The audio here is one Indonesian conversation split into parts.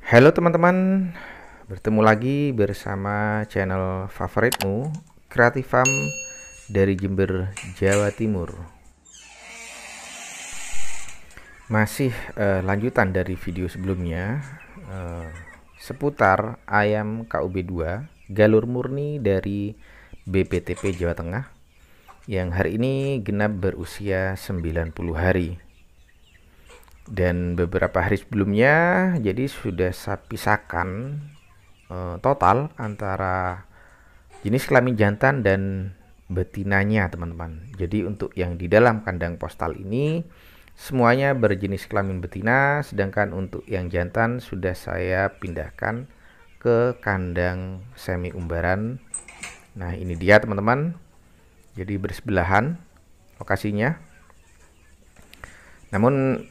Halo teman-teman, bertemu lagi bersama channel favoritmu, Creative dari Jember, Jawa Timur. Masih lanjutan dari video sebelumnya seputar ayam KUB2 galur murni dari BPTP Jawa Tengah yang hari ini genap berusia 90 hari. Dan beberapa hari sebelumnya jadi sudah saya pisahkan total antara jenis kelamin jantan dan betinanya, teman-teman. Jadi untuk yang di dalam kandang postal ini semuanya berjenis kelamin betina, sedangkan untuk yang jantan sudah saya pindahkan ke kandang semi umbaran. Nah, ini dia teman-teman. Jadi bersebelahan lokasinya. Namun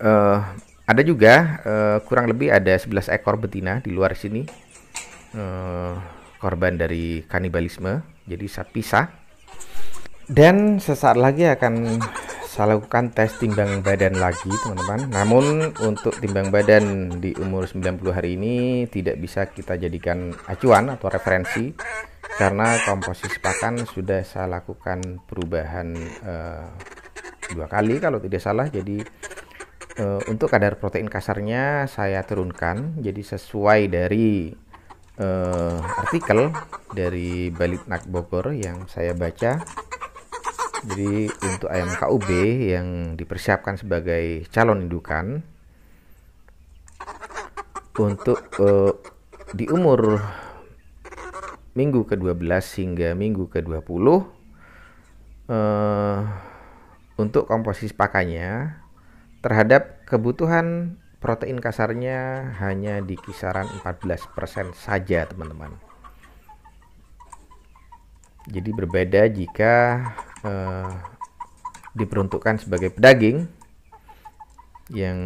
ada juga kurang lebih ada 11 ekor betina di luar sini, korban dari kanibalisme. Jadi saya pisah. Dan sesaat lagi akan saya lakukan tes timbang badan lagi, teman-teman. Namun untuk timbang badan di umur 90 hari ini tidak bisa kita jadikan acuan atau referensi, karena komposisi pakan sudah saya lakukan perubahan 2 kali kalau tidak salah. Jadi untuk kadar protein kasarnya saya turunkan jadi sesuai dari artikel dari Balitnak Bogor yang saya baca. Jadi untuk ayam KUB yang dipersiapkan sebagai calon indukan untuk di umur minggu ke-12 hingga minggu ke-20, untuk komposisi pakannya terhadap kebutuhan protein kasarnya hanya di kisaran 14% saja, teman-teman. Jadi berbeda jika diperuntukkan sebagai pedaging yang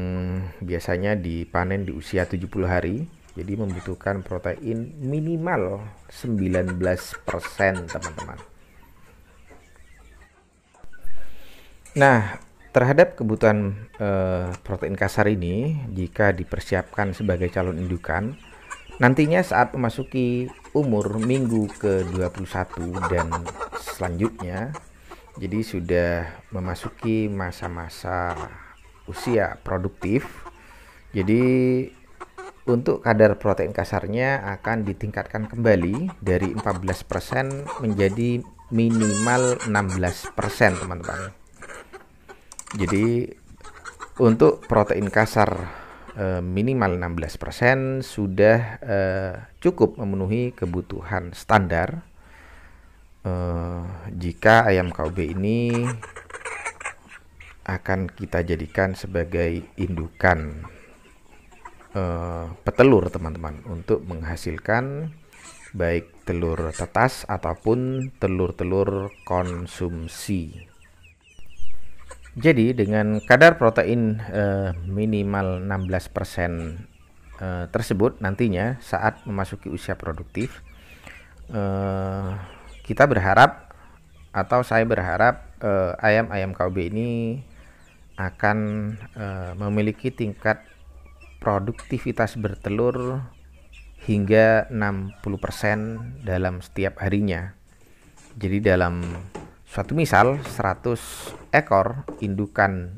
biasanya dipanen di usia 70 hari. Jadi membutuhkan protein minimal 19%, teman-teman. Nah, terhadap kebutuhan protein kasar ini, jika dipersiapkan sebagai calon indukan, nantinya saat memasuki umur minggu ke-21 dan selanjutnya, jadi sudah memasuki masa-masa usia produktif. Jadi untuk kadar protein kasarnya akan ditingkatkan kembali dari 14% menjadi minimal 16%, teman-teman. Jadi untuk protein kasar minimal 16% sudah cukup memenuhi kebutuhan standar jika ayam KUB ini akan kita jadikan sebagai indukan petelur, teman-teman, untuk menghasilkan baik telur tetas ataupun telur-telur konsumsi. Jadi dengan kadar protein minimal 16% tersebut, nantinya saat memasuki usia produktif, kita berharap atau saya berharap ayam-ayam KUB ini akan memiliki tingkat produktivitas bertelur hingga 60% dalam setiap harinya. Jadi dalam suatu misal 100 ekor indukan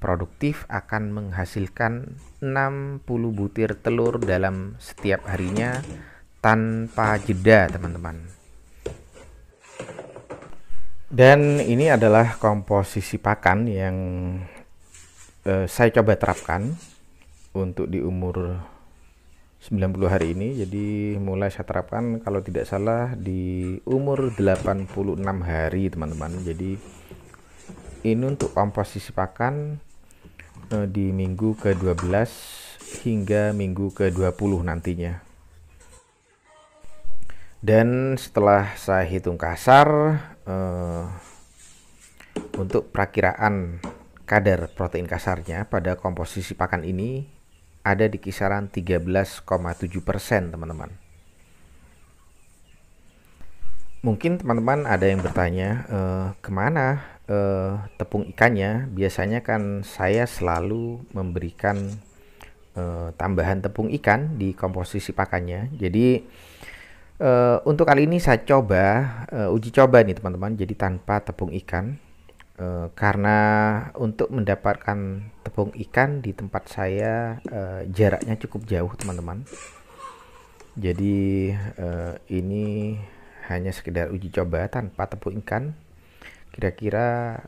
produktif akan menghasilkan 60 butir telur dalam setiap harinya tanpa jeda, teman-teman. Dan ini adalah komposisi pakan yang saya coba terapkan untuk di umur 90 hari ini. Jadi mulai saya terapkan kalau tidak salah di umur 86 hari, teman-teman. Jadi ini untuk komposisi pakan di minggu ke-12 hingga minggu ke-20 nantinya. Dan setelah saya hitung kasar untuk perakiraan kadar protein kasarnya pada komposisi pakan ini ada di kisaran 13,7%, teman-teman. Mungkin teman-teman ada yang bertanya, kemana tepung ikannya? Biasanya kan saya selalu memberikan tambahan tepung ikan di komposisi pakannya. Jadi untuk kali ini saya coba uji coba nih teman-teman, jadi tanpa tepung ikan. Karena untuk mendapatkan tepung ikan di tempat saya jaraknya cukup jauh teman-teman. Jadi ini hanya sekedar uji coba tanpa tepung ikan. Kira-kira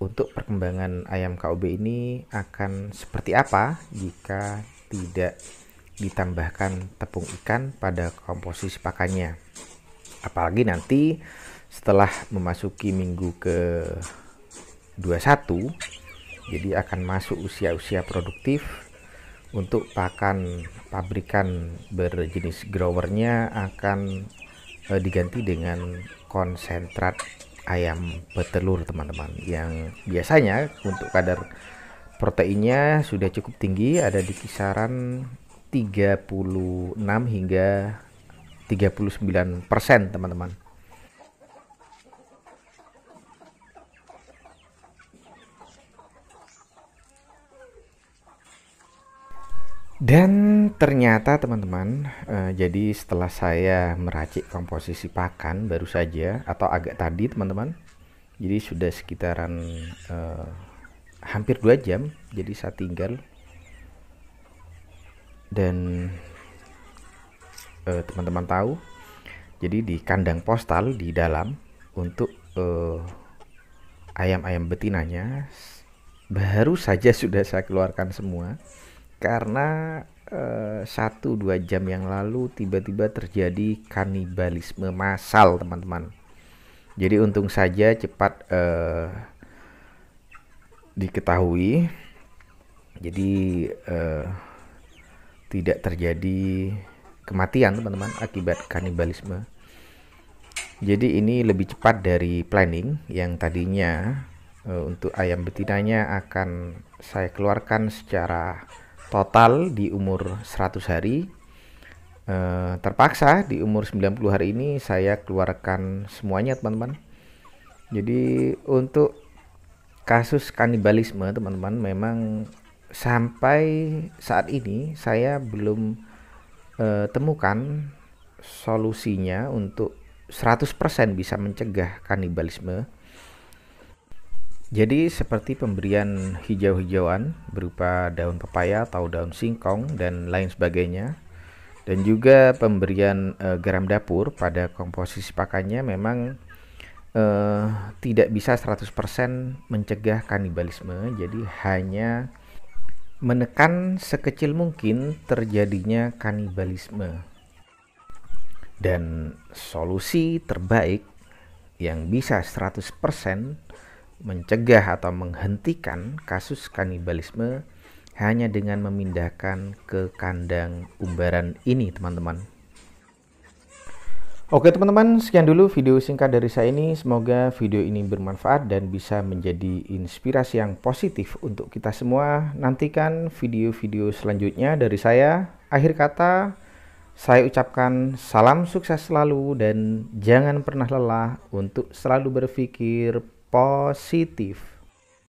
untuk perkembangan ayam KOB ini akan seperti apa jika tidak ditambahkan tepung ikan pada komposisi pakannya. Apalagi nanti setelah memasuki minggu ke 21, jadi akan masuk usia-usia produktif. Untuk pakan pabrikan berjenis growernya akan diganti dengan konsentrat ayam petelur teman-teman, yang biasanya untuk kadar proteinnya sudah cukup tinggi, ada di kisaran 36 hingga 39% teman-teman. Dan ternyata teman-teman, jadi setelah saya meracik komposisi pakan baru saja atau agak tadi teman-teman, jadi sudah sekitaran hampir 2 jam, jadi saya tinggal. Dan teman-teman tahu, jadi di kandang postal di dalam untuk ayam-ayam betinanya baru saja sudah saya keluarkan semua. Karena 1-2 jam yang lalu tiba-tiba terjadi kanibalisme massal teman-teman. Jadi untung saja cepat diketahui, jadi tidak terjadi kematian teman-teman akibat kanibalisme. Jadi ini lebih cepat dari planning yang tadinya untuk ayam betinanya akan saya keluarkan secara total di umur 100 hari. Terpaksa di umur 90 hari ini saya keluarkan semuanya teman-teman. Jadi untuk kasus kanibalisme teman-teman, memang sampai saat ini saya belum temukan solusinya untuk 100% bisa mencegah kanibalisme. Jadi seperti pemberian hijau-hijauan berupa daun pepaya atau daun singkong dan lain sebagainya, dan juga pemberian garam dapur pada komposisi pakannya memang tidak bisa 100% mencegah kanibalisme. Jadi hanya menekan sekecil mungkin terjadinya kanibalisme. Dan solusi terbaik yang bisa 100% mencegah atau menghentikan kasus kanibalisme hanya dengan memindahkan ke kandang umbaran ini teman-teman. Oke teman-teman, sekian dulu video singkat dari saya ini. Semoga video ini bermanfaat dan bisa menjadi inspirasi yang positif untuk kita semua. Nantikan video-video selanjutnya dari saya. Akhir kata, saya ucapkan salam sukses selalu dan jangan pernah lelah untuk selalu berpikir positif.